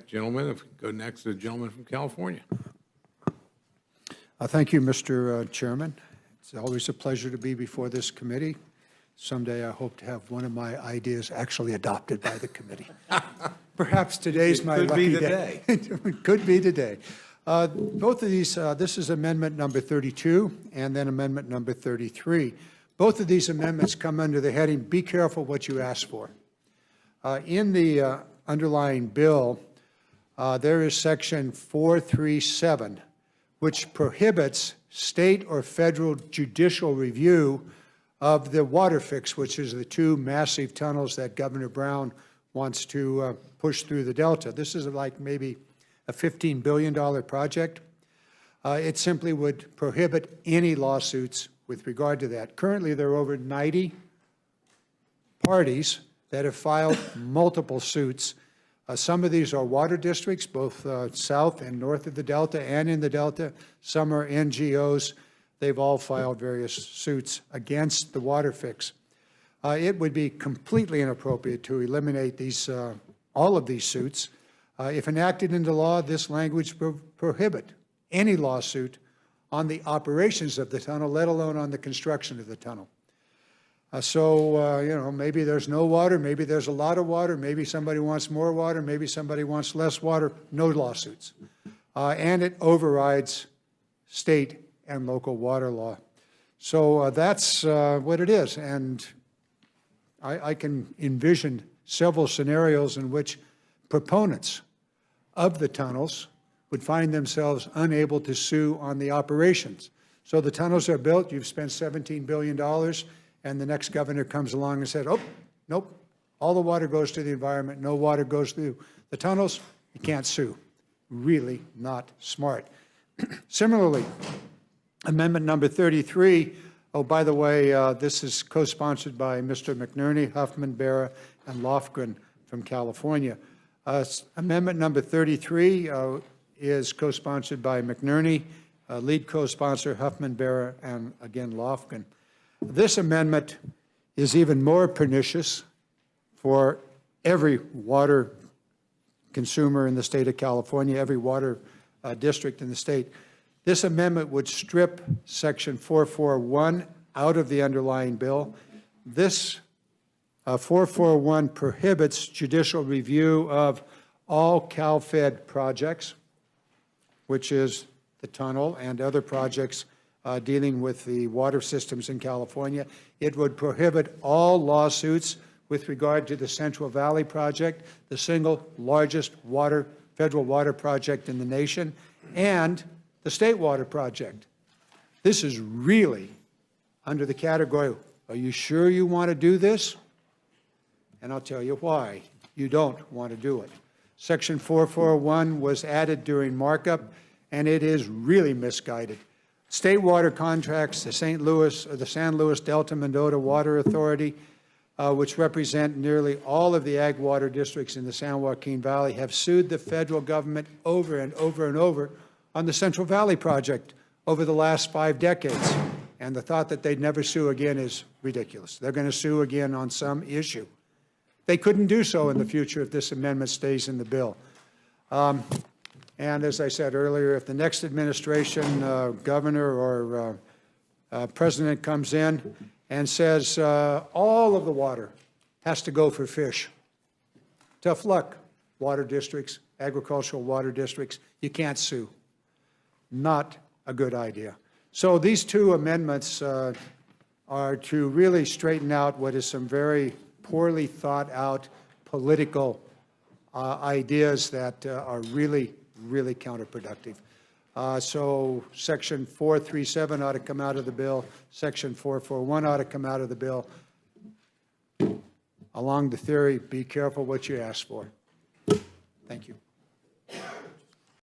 Gentlemen, if we go next to the gentleman from California. Thank you, Mr. Chairman. It's always a pleasure to be before this committee. Someday I hope to have one of my ideas actually adopted by the committee. Perhaps today's my lucky day. It could be today. Both of these, this is amendment number 32 and then amendment number 33. Both of these amendments come under the heading, be careful what you ask for. In the underlying bill, there is section 437, which prohibits state or federal judicial review of the water fix, which is the two massive tunnels that Governor Brown wants to push through the Delta. This is like maybe a $15 billion project. It simply would prohibit any lawsuits with regard to that. Currently, there are over 90 parties that have filed multiple suits. Some of these are water districts, both south and north of the Delta and in the Delta. Some are NGOs. They've all filed various suits against the water fix. It would be completely inappropriate to eliminate these, all of these suits. If enacted into law, this language will prohibit any lawsuit on the operations of the tunnel, let alone on the construction of the tunnel. You know, maybe there's no water, maybe there's a lot of water, maybe somebody wants more water, maybe somebody wants less water, no lawsuits. And it overrides state and local water law. So that's what it is. And I can envision several scenarios in which proponents of the tunnels would find themselves unable to sue on the operations. So the tunnels are built, you've spent $17 billion, and the next governor comes along and said, oh, nope, all the water goes to the environment, no water goes through the tunnels, you can't sue. Really not smart. Similarly, amendment number 33, oh, by the way, this is co-sponsored by Mr. McNerney, Huffman, Bera, and Lofgren from California. Amendment number 33 is co-sponsored by McNerney, lead co-sponsor Huffman, Bera, and again Lofgren. This amendment is even more pernicious for every water consumer in the state of California, every water district in the state. This amendment would strip section 441 out of the underlying bill. This 441 prohibits judicial review of all Cal-Fed projects, which is the tunnel and other projects dealing with the water systems in California. It would prohibit all lawsuits with regard to the Central Valley Project, the single largest federal water project in the nation, and the State Water Project. This is really under the category, are you sure you want to do this? And I'll tell you why you don't want to do it. Section 441 was added during markup, and it is really misguided. State water contracts, the San Luis Delta Mendota Water Authority, which represent nearly all of the ag water districts in the San Joaquin Valley, have sued the federal government over and over and over on the Central Valley Project over the last 5 decades. And the thought that they'd never sue again is ridiculous. They're going to sue again on some issue. They couldn't do so in the future if this amendment stays in the bill. And as I said earlier, if the next administration, governor or president comes in and says all of the water has to go for fish, tough luck, water districts, agricultural water districts, you can't sue. Not a good idea. So these two amendments are to really straighten out what is some very poorly thought out political ideas that are really counterproductive. So Section 437 ought to come out of the bill. Section 441 ought to come out of the bill. Along the theory, be careful what you ask for. Thank you.